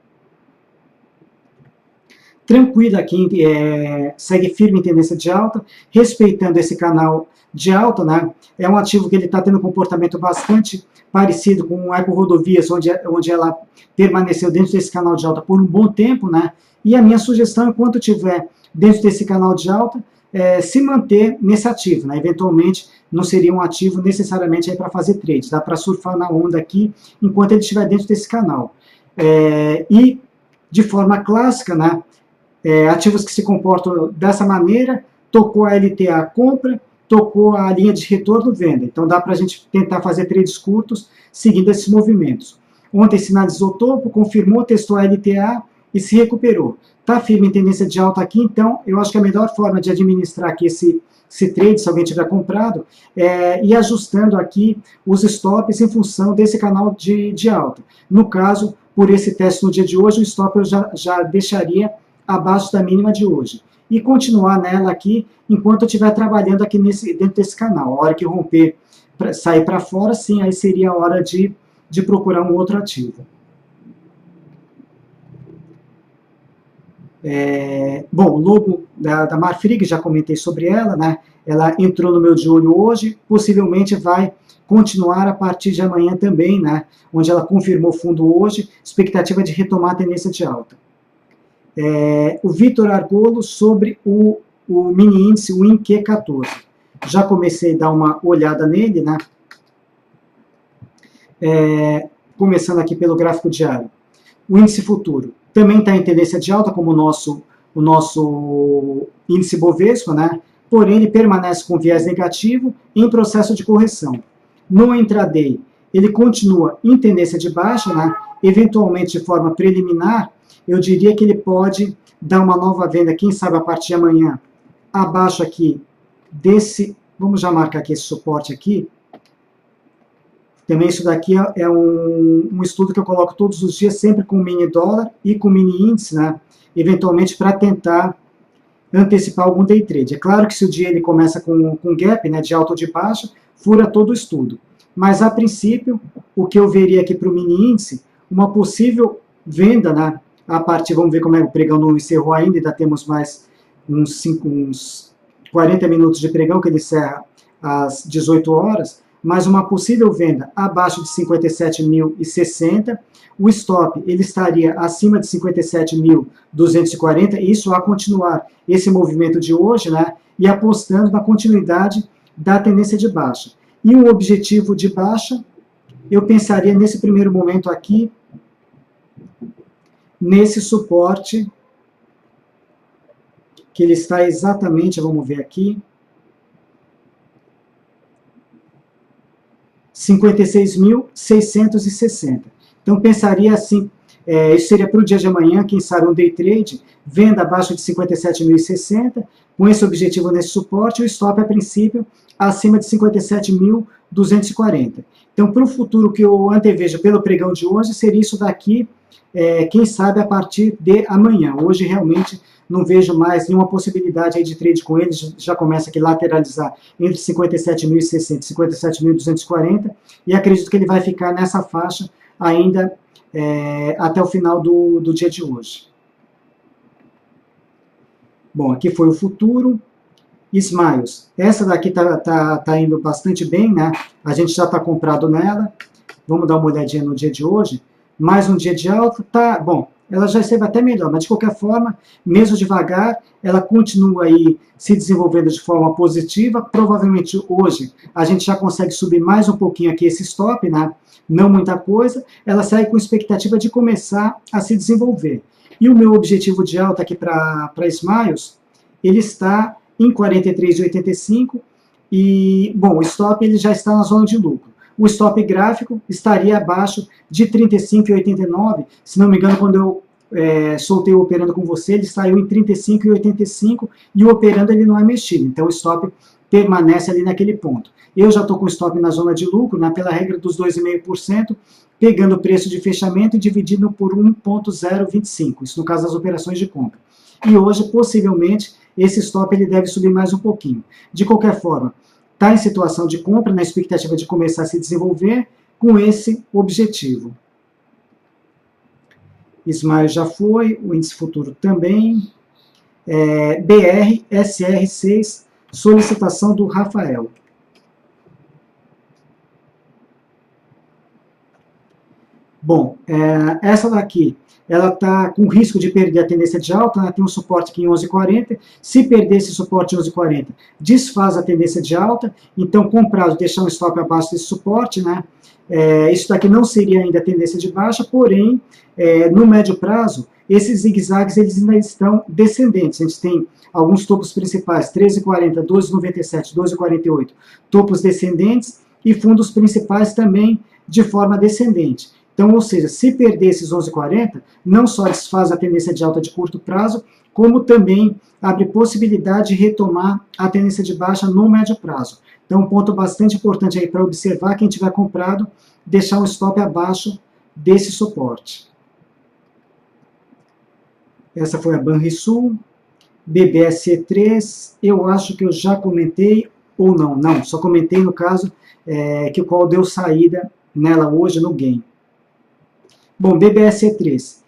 Tranquila aqui, segue firme em tendência de alta, respeitando esse canal de alta, né? É um ativo que ele está tendo um comportamento bastante parecido com a Eco-Rodovias, onde ela permaneceu dentro desse canal de alta por um bom tempo, né? E a minha sugestão, enquanto estiver dentro desse canal de alta, se manter nesse ativo, né? Eventualmente, não seria um ativo necessariamente para fazer trade, dá para surfar na onda aqui, enquanto ele estiver dentro desse canal. E, de forma clássica, né? Ativos que se comportam dessa maneira, tocou a LTA compra, tocou a linha de retorno venda. Então dá para a gente tentar fazer trades curtos seguindo esses movimentos. Ontem sinalizou topo, confirmou, testou a LTA e se recuperou. Está firme em tendência de alta aqui, então eu acho que a melhor forma de administrar aqui esse trade, se alguém tiver comprado, é ir ajustando aqui os stops em função desse canal de alta. No caso, por esse teste no dia de hoje, o stop eu já deixaria abaixo da mínima de hoje. E continuar nela aqui, enquanto eu estiver trabalhando aqui dentro desse canal. A hora que romper, sair para fora, sim, aí seria a hora de procurar um outro ativo. Bom, o logo da Marfrig, já comentei sobre ela, né? Ela entrou no meu de olho hoje, possivelmente vai continuar a partir de amanhã também, né? Onde ela confirmou fundo hoje, expectativa de retomar a tendência de alta. O Vitor Argolo sobre o mini índice, o INQ14. Já comecei a dar uma olhada nele, né? Começando aqui pelo gráfico diário. O índice futuro também está em tendência de alta, como o nosso índice Bovespa, né? Porém, ele permanece com viés negativo em processo de correção. No intraday, ele continua em tendência de baixa, né? Eventualmente de forma preliminar, eu diria que ele pode dar uma nova venda, quem sabe a partir de amanhã, abaixo aqui desse, vamos já marcar aqui esse suporte aqui. Também isso daqui é um estudo que eu coloco todos os dias, sempre com mini dólar e com mini índice, né? Eventualmente para tentar antecipar algum day trade. É claro que se o dia ele começa com gap, né, de alta ou de baixa, fura todo o estudo. Mas a princípio, o que eu veria aqui para o mini índice, uma possível venda, né? A partir, vamos ver como o pregão não encerrou ainda temos mais uns 40 minutos de pregão, que ele encerra às 18 horas, mas uma possível venda abaixo de 57.060, o stop ele estaria acima de 57.240, isso a continuar esse movimento de hoje, né, e apostando na continuidade da tendência de baixa. E um objetivo de baixa, eu pensaria nesse primeiro momento aqui, nesse suporte, que ele está exatamente, vamos ver aqui, 56.660. Então, pensaria assim, isso seria para o dia de amanhã, quem sabe um day trade, venda abaixo de 57.060, com esse objetivo nesse suporte, o stop a princípio acima de 57.240. Então, para o futuro que eu antevejo pelo pregão de hoje, seria isso daqui, quem sabe a partir de amanhã. Hoje, realmente, não vejo mais nenhuma possibilidade aí de trade com ele, já começa aqui a lateralizar entre 57.060 e 57.240, e acredito que ele vai ficar nessa faixa ainda até o final do dia de hoje. Bom, aqui foi o futuro. Smiles, essa daqui tá indo bastante bem, né? A gente já está comprado nela. Vamos dar uma olhadinha no dia de hoje. Mais um dia de alta, tá bom. Ela já esteve até melhor, mas de qualquer forma, mesmo devagar, ela continua aí se desenvolvendo de forma positiva. Provavelmente hoje a gente já consegue subir mais um pouquinho aqui esse stop, né? Não muita coisa. Ela segue com expectativa de começar a se desenvolver. E o meu objetivo de alta aqui para Smiles, ele está em 43,85 e, bom, o stop ele já está na zona de lucro. O stop gráfico estaria abaixo de 35,89, se não me engano, quando eu soltei o operando com você, ele saiu em 35,85 e o operando ele não é mexido, então o stop permanece ali naquele ponto. Eu já estou com o stop na zona de lucro, né, pela regra dos 2,5%, pegando o preço de fechamento e dividindo por 1,025, isso no caso das operações de compra. E hoje, possivelmente, esse stop ele deve subir mais um pouquinho. De qualquer forma, está em situação de compra, na expectativa de começar a se desenvolver com esse objetivo. Smile já foi, o índice futuro também. BR, SR6, solicitação do Rafael. Bom, essa daqui, ela está com risco de perder a tendência de alta, né? Tem um suporte aqui em 11,40, se perder esse suporte em 11,40, desfaz a tendência de alta, então comprado, deixar um stop abaixo desse suporte, né? Isso daqui não seria ainda a tendência de baixa, porém, no médio prazo, esses zigue-zagues eles ainda estão descendentes. A gente tem alguns topos principais, 13,40, 12,97, 12,48, topos descendentes, e fundos principais também de forma descendente. Então, ou seja, se perder esses 11,40, não só desfaz a tendência de alta de curto prazo, como também abre possibilidade de retomar a tendência de baixa no médio prazo. Então, um ponto bastante importante aí para observar, quem tiver comprado, deixar um stop abaixo desse suporte. Essa foi a Banrisul, BBSE3, eu acho que eu já comentei, ou não, só comentei no caso que o qual deu saída nela hoje no gain. Bom, BBSE3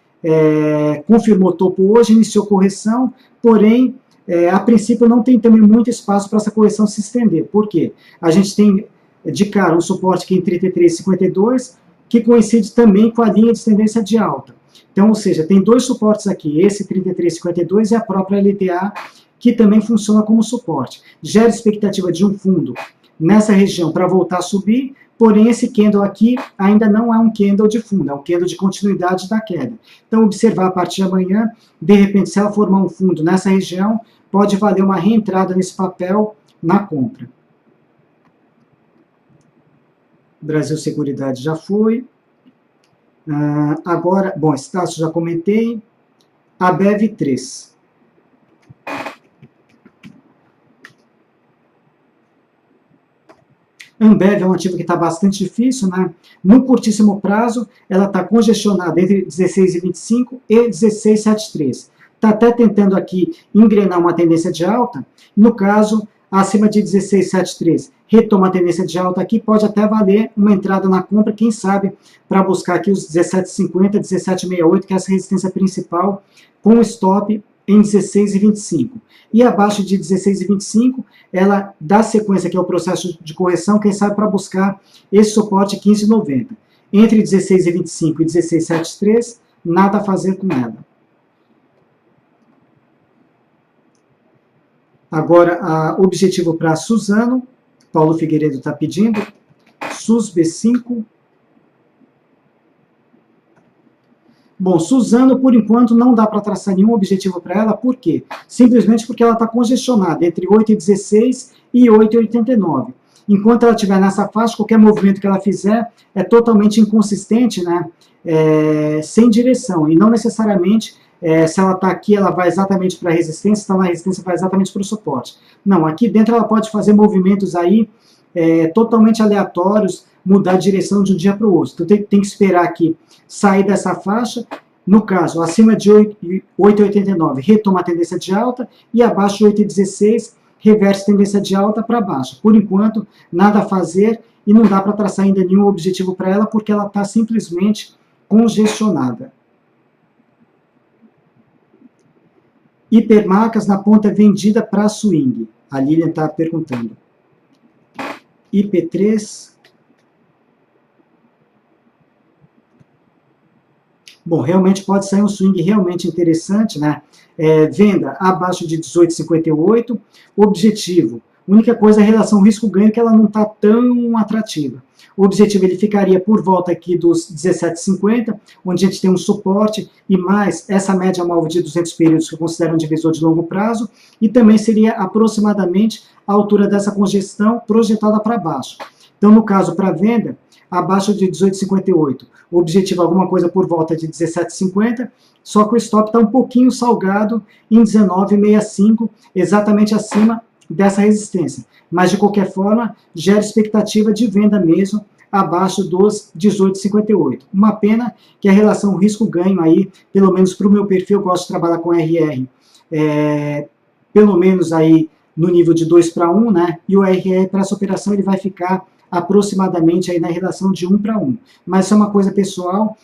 confirmou topo hoje, iniciou correção, porém, a princípio não tem também muito espaço para essa correção se estender. Por quê? A gente tem de cara um suporte aqui em 33,52, que coincide também com a linha de tendência de alta. Então, ou seja, tem dois suportes aqui, esse 33,52 e a própria LTA, que também funciona como suporte. Gera expectativa de um fundo nessa região para voltar a subir, porém esse candle aqui ainda não é um candle de fundo, é um candle de continuidade da queda. Então, observar a partir de amanhã, de repente, se ela formar um fundo nessa região, pode valer uma reentrada nesse papel na compra. Brasil Seguridade já foi. Agora, bom, Estácio já comentei. A BEV3. Ambev é um ativo que está bastante difícil, né? No curtíssimo prazo, ela está congestionada entre 16,25 e 16,73. Está até tentando aqui engrenar uma tendência de alta. No caso, acima de 16,73, retoma a tendência de alta aqui, pode até valer uma entrada na compra, quem sabe, para buscar aqui os 17,50, 17,68, que é essa resistência principal, com stop em 16,25. E abaixo de 16,25, ela dá sequência aqui ao processo de correção, quem sabe para buscar esse suporte 15,90. Entre 16,25 e 16,73, nada a fazer com ela. Agora, objetivo para Suzano, Paulo Figueiredo está pedindo. SUS B5. Bom, Suzano, por enquanto, não dá para traçar nenhum objetivo para ela. Por quê? Simplesmente porque ela está congestionada entre 8,16 e 8,89. Enquanto ela estiver nessa faixa, qualquer movimento que ela fizer é totalmente inconsistente, né? Sem direção. E não necessariamente, se ela está aqui, ela vai exatamente para a resistência, se está na resistência, vai exatamente para o suporte. Não, aqui dentro ela pode fazer movimentos aí totalmente aleatórios, mudar a direção de um dia para o outro. Então tem que esperar aqui sair dessa faixa, no caso, acima de 8,89 retoma a tendência de alta e abaixo de 8,16 reverte tendência de alta para baixo. Por enquanto, nada a fazer e não dá para traçar ainda nenhum objetivo para ela porque ela está simplesmente congestionada. Hipermarcas na ponta vendida para swing. A Lilian está perguntando. IP3. Bom, realmente pode sair um swing realmente interessante, né? Venda abaixo de 18,58. Objetivo. Única coisa é a relação risco-ganho, que ela não está tão atrativa. O objetivo ele ficaria por volta aqui dos 17,50, onde a gente tem um suporte e mais essa média móvel de 200 períodos que eu considero um divisor de longo prazo, e também seria aproximadamente a altura dessa congestão projetada para baixo. Então, no caso, para venda, abaixo de 18,58, o objetivo é alguma coisa por volta de 17,50, só que o stop está um pouquinho salgado em 19,65, exatamente acima dessa resistência. Mas, de qualquer forma, gera expectativa de venda mesmo abaixo dos 18,58. Uma pena que a relação risco-ganho aí, pelo menos para o meu perfil, eu gosto de trabalhar com RR, pelo menos aí no nível de 2 para 1, né? E o RR para essa operação ele vai ficar aproximadamente aí na relação de 1 para 1. Mas isso é uma coisa pessoal,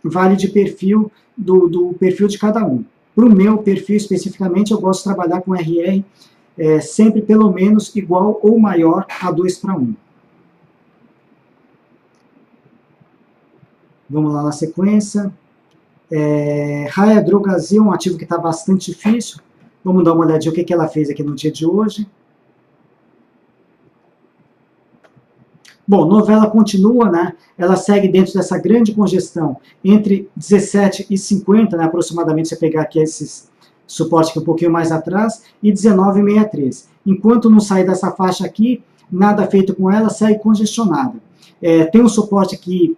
vale de perfil do perfil de cada um. Para o meu perfil especificamente, eu gosto de trabalhar com RR sempre pelo menos igual ou maior a 2 para 1. Vamos lá na sequência. Raia Drogasil, um ativo que está bastante difícil. Vamos dar uma olhadinha o que ela fez aqui no dia de hoje. Bom, novela continua, né? Ela segue dentro dessa grande congestão entre 17,50, né, aproximadamente, se você pegar aqui esses suporte que é um pouquinho mais atrás, e 19,63. Enquanto não sair dessa faixa aqui, nada feito com ela, segue congestionada. Tem um suporte aqui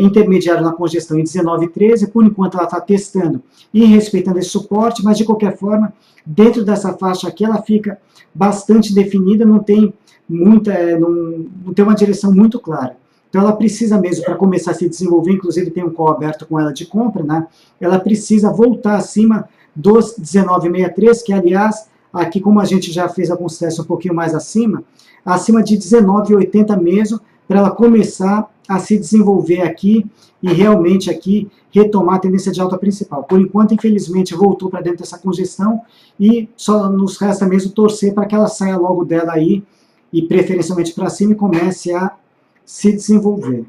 intermediário na congestão em 19,13, por enquanto ela está testando e respeitando esse suporte, mas de qualquer forma, dentro dessa faixa aqui, ela fica bastante definida, não tem não tem uma direção muito clara. Então ela precisa mesmo, para começar a se desenvolver, inclusive tem um call aberto com ela de compra, né? Ela precisa voltar acima dos 19,63, que aliás, aqui como a gente já fez alguns testes um pouquinho mais acima de 19,80 mesmo, para ela começar a se desenvolver aqui e realmente aqui retomar a tendência de alta principal. Por enquanto, infelizmente, voltou para dentro dessa congestão e só nos resta mesmo torcer para que ela saia logo dela aí e preferencialmente para cima e comece a se desenvolver.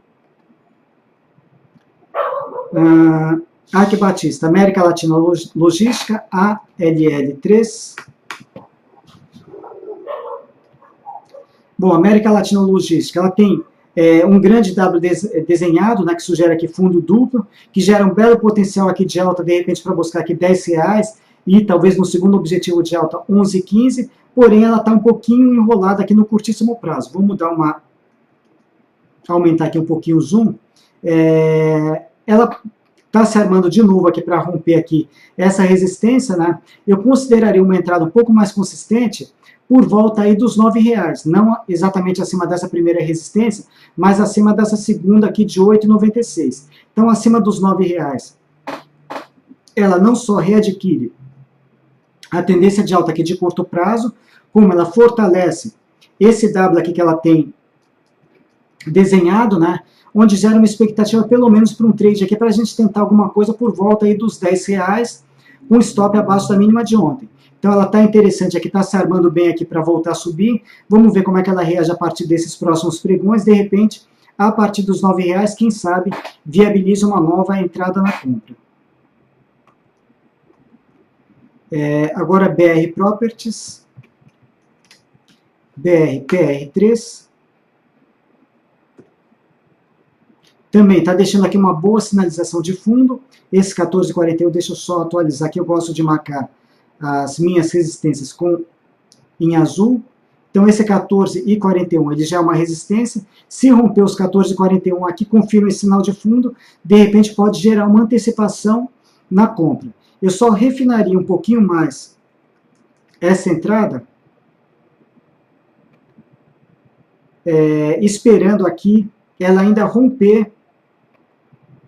Arque Batista, América Latina Logística, ALL3. Bom, América Latina Logística, ela tem um grande W desenhado, né, que sugere aqui fundo duplo, que gera um belo potencial aqui de alta, de repente, para buscar aqui R$10, e talvez no segundo objetivo de alta 11,15, porém ela está um pouquinho enrolada aqui no curtíssimo prazo. Vamos dar aumentar aqui um pouquinho o zoom. Ela está se armando de novo aqui para romper aqui essa resistência, né? Eu consideraria uma entrada um pouco mais consistente por volta aí dos R$9, não exatamente acima dessa primeira resistência, mas acima dessa segunda aqui de 8,96. Então, acima dos R$9, ela não só readquire a tendência de alta aqui de curto prazo, como ela fortalece esse W aqui que ela tem desenhado, né? Onde gera uma expectativa pelo menos para um trade aqui para a gente tentar alguma coisa por volta aí dos R$10, com stop abaixo da mínima de ontem. Então ela está interessante aqui, está se armando bem aqui para voltar a subir. Vamos ver como é que ela reage a partir desses próximos pregões. De repente, a partir dos R$9, quem sabe, viabiliza uma nova entrada na compra. Agora BR Properties. PR3. Também está deixando aqui uma boa sinalização de fundo. Esse 14,41, deixa eu só atualizar aqui, eu gosto de marcar as minhas resistências em azul. Então esse 14,41, ele já é uma resistência. Se romper os 14,41 aqui, confirma esse sinal de fundo, de repente pode gerar uma antecipação na compra. Eu só refinaria um pouquinho mais essa entrada, esperando aqui ela ainda romper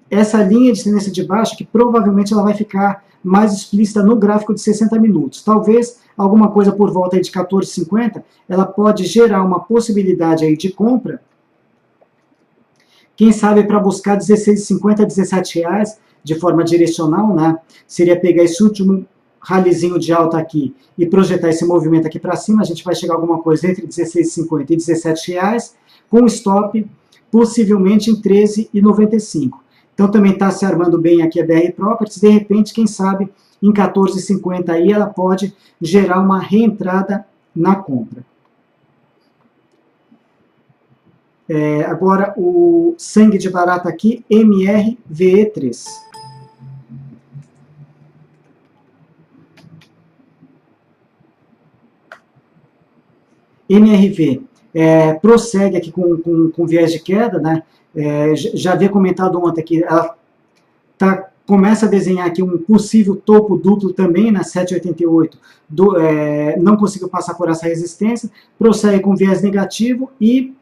essa linha de tendência de baixa, que provavelmente ela vai ficar mais explícita no gráfico de 60 minutos. Talvez alguma coisa por volta aí de 14,50, ela pode gerar uma possibilidade aí de compra, quem sabe para buscar 16,50 a 17 reais de forma direcional, né? Seria pegar esse último ralizinho de alta aqui e projetar esse movimento aqui para cima, a gente vai chegar a alguma coisa entre 16,50 e 17 reais, com stop possivelmente em 13,95. Então também está se armando bem aqui a BR Properties, de repente, quem sabe, em 14,50 aí ela pode gerar uma reentrada na compra. Agora o sangue de barata aqui, MRVE3. MRV prossegue aqui com viés de queda, né? Já havia comentado ontem que ela começa a desenhar aqui um possível topo duplo também na 7,88, não conseguiu passar por essa resistência, prossegue com viés negativo e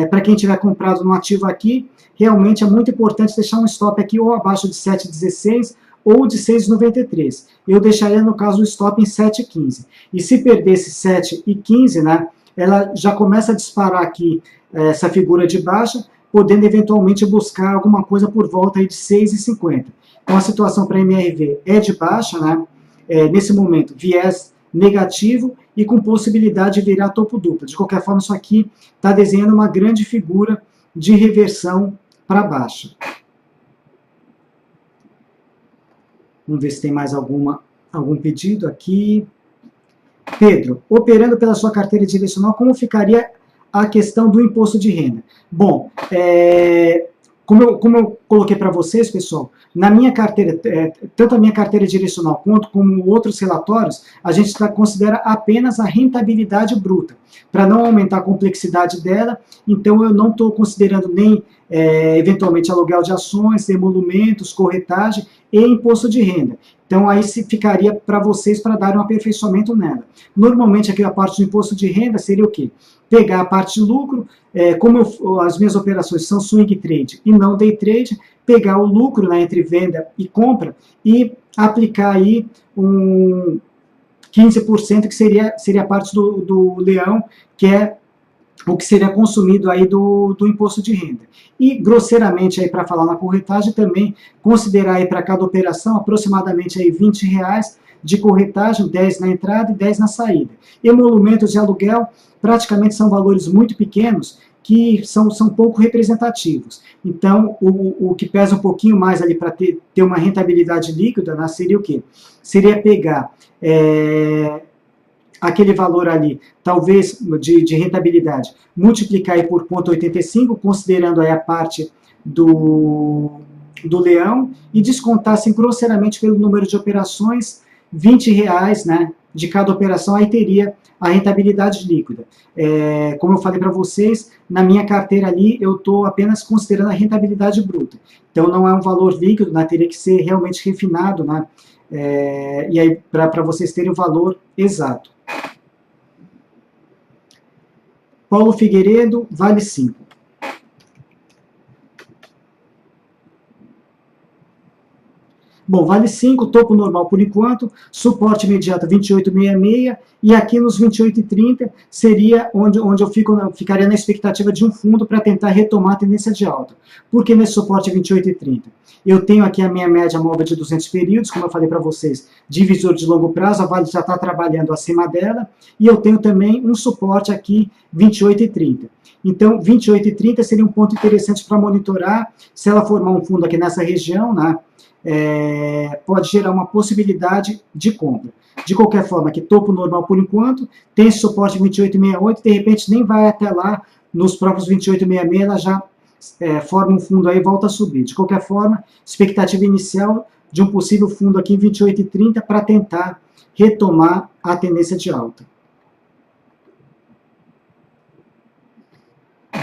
para quem tiver comprado no ativo aqui, realmente é muito importante deixar um stop aqui ou abaixo de 7,16 ou de 6,93. Eu deixaria no caso o stop em 7,15. E se perdesse 7,15, né, ela já começa a disparar aqui essa figura de baixa, podendo eventualmente buscar alguma coisa por volta aí de 6,50. Então a situação para a MRV é de baixa, né? Nesse momento, viés negativo e com possibilidade de virar topo duplo. De qualquer forma, isso aqui está desenhando uma grande figura de reversão para baixa. Vamos ver se tem mais algum pedido aqui. Pedro, operando pela sua carteira direcional, como ficaria a questão do imposto de renda? Bom, como eu coloquei para vocês, pessoal, na minha carteira, tanto a minha carteira direcional quanto como outros relatórios, a gente considera apenas a rentabilidade bruta, para não aumentar a complexidade dela, então eu não estou considerando nem eventualmente aluguel de ações, emolumentos, corretagem e imposto de renda. Então aí se ficaria para vocês para dar um aperfeiçoamento nela. Normalmente aqui a parte do imposto de renda seria o quê? Pegar a parte de lucro, como as minhas operações são swing trade e não day trade, pegar o lucro, né, entre venda e compra e aplicar aí um 15% que seria a parte do leão, que é o que seria consumido aí do imposto de renda. E, grosseiramente, aí para falar na corretagem, também considerar aí para cada operação aproximadamente aí R$20 de corretagem, 10 na entrada e 10 na saída. Emolumentos de aluguel praticamente são valores muito pequenos, que são pouco representativos. Então, o que pesa um pouquinho mais ali para ter uma rentabilidade líquida, né, seria o quê? Seria pegar aquele valor ali, talvez de rentabilidade, multiplicar aí por 0,85, considerando aí a parte do leão, e descontar assim, grosseiramente pelo número de operações, R$20, né, de cada operação, aí teria a rentabilidade líquida. Como eu falei para vocês, na minha carteira ali, eu estou apenas considerando a rentabilidade bruta. Então, não é um valor líquido, né, teria que ser realmente refinado, né, e aí para vocês terem o valor exato. Paulo Figueiredo, Vale 5. Bom, Vale 5, topo normal por enquanto, suporte imediato 28,66 e aqui nos 28,30 seria onde eu ficaria na expectativa de um fundo para tentar retomar a tendência de alta. Por que nesse suporte 28,30? Eu tenho aqui a minha média móvel de 200 períodos, como eu falei para vocês, divisor de longo prazo, a Vale já está trabalhando acima dela, e eu tenho também um suporte aqui 28,30. Então, 28,30 seria um ponto interessante para monitorar, se ela formar um fundo aqui nessa região, né? pode gerar uma possibilidade de compra. De qualquer forma, que topo normal por enquanto, tem esse suporte 28,68, de repente nem vai até lá, nos próprios 28,66 ela já forma um fundo aí e volta a subir. De qualquer forma, expectativa inicial de um possível fundo aqui em 28,30 para tentar retomar a tendência de alta.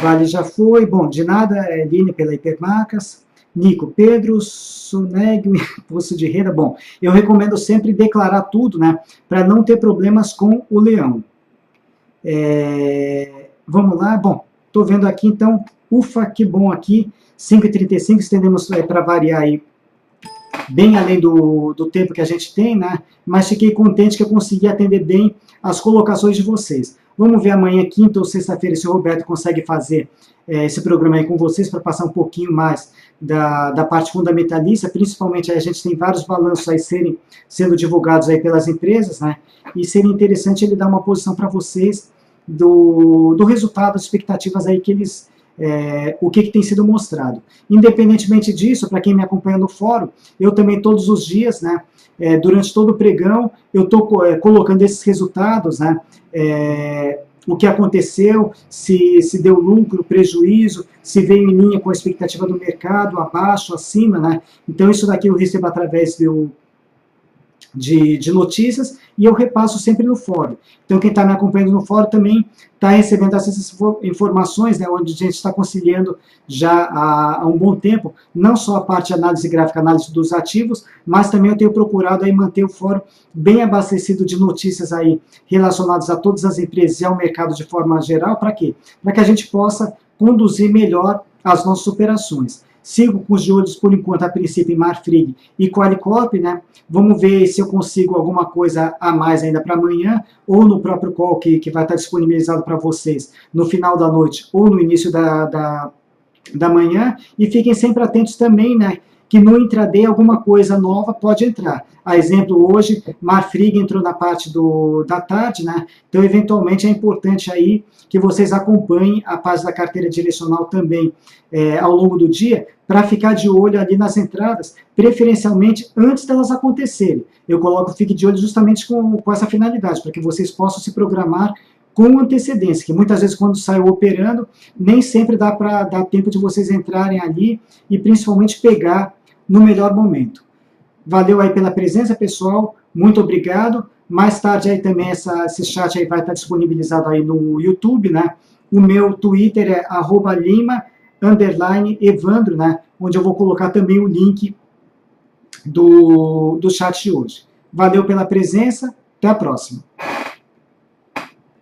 Vale já foi. Bom, de nada, Eline pela Hipermarcas. Nico, Pedro, Sonego, imposto de renda. Bom, eu recomendo sempre declarar tudo, né, para não ter problemas com o leão. Vamos lá. Bom, estou vendo aqui, então, ufa, que bom aqui, 5,35, estendemos para variar aí, bem além do tempo que a gente tem, né, mas fiquei contente que eu consegui atender bem as colocações de vocês. Vamos ver amanhã, quinta ou sexta-feira, se o Roberto consegue fazer esse programa aí com vocês, para passar um pouquinho mais da parte fundamentalista, principalmente aí a gente tem vários balanços aí sendo divulgados aí pelas empresas, né, e seria interessante ele dar uma posição para vocês do resultado, das expectativas aí que eles, o que tem sido mostrado. Independentemente disso, para quem me acompanha no fórum, eu também todos os dias, né, durante todo o pregão, eu estou colocando esses resultados, né, o que aconteceu, se deu lucro, prejuízo, se veio em linha com a expectativa do mercado, abaixo, acima, né? Então isso daqui eu recebo através de notícias e eu repasso sempre no fórum. Então quem está me acompanhando no fórum também está recebendo essas informações, né, onde a gente está conciliando já há um bom tempo, não só a parte de análise gráfica, análise dos ativos, mas também eu tenho procurado aí manter o fórum bem abastecido de notícias aí relacionadas a todas as empresas e ao mercado de forma geral. Para quê? Para que a gente possa conduzir melhor as nossas operações. Sigo com os de olhos, por enquanto, a princípio, em Marfrig e Qualicorp, né? Vamos ver se eu consigo alguma coisa a mais ainda para amanhã, ou no próprio call que vai estar disponibilizado para vocês no final da noite ou no início da manhã. E fiquem sempre atentos também, né, que no intraday alguma coisa nova pode entrar. A exemplo, hoje, Marfrig entrou na parte da tarde, né? Então, eventualmente, é importante aí que vocês acompanhem a parte da carteira direcional também ao longo do dia, para ficar de olho ali nas entradas, preferencialmente antes delas acontecerem. Eu coloco fique de olho justamente com essa finalidade, para que vocês possam se programar com antecedência, que muitas vezes quando saiu operando, nem sempre dá para dar tempo de vocês entrarem ali e principalmente pegar no melhor momento. Valeu aí pela presença, pessoal, muito obrigado. Mais tarde aí também esse chat aí vai estar disponibilizado aí no YouTube, né? O meu Twitter é @lima_evandro, né? Onde eu vou colocar também o link do chat de hoje. Valeu pela presença, até a próxima.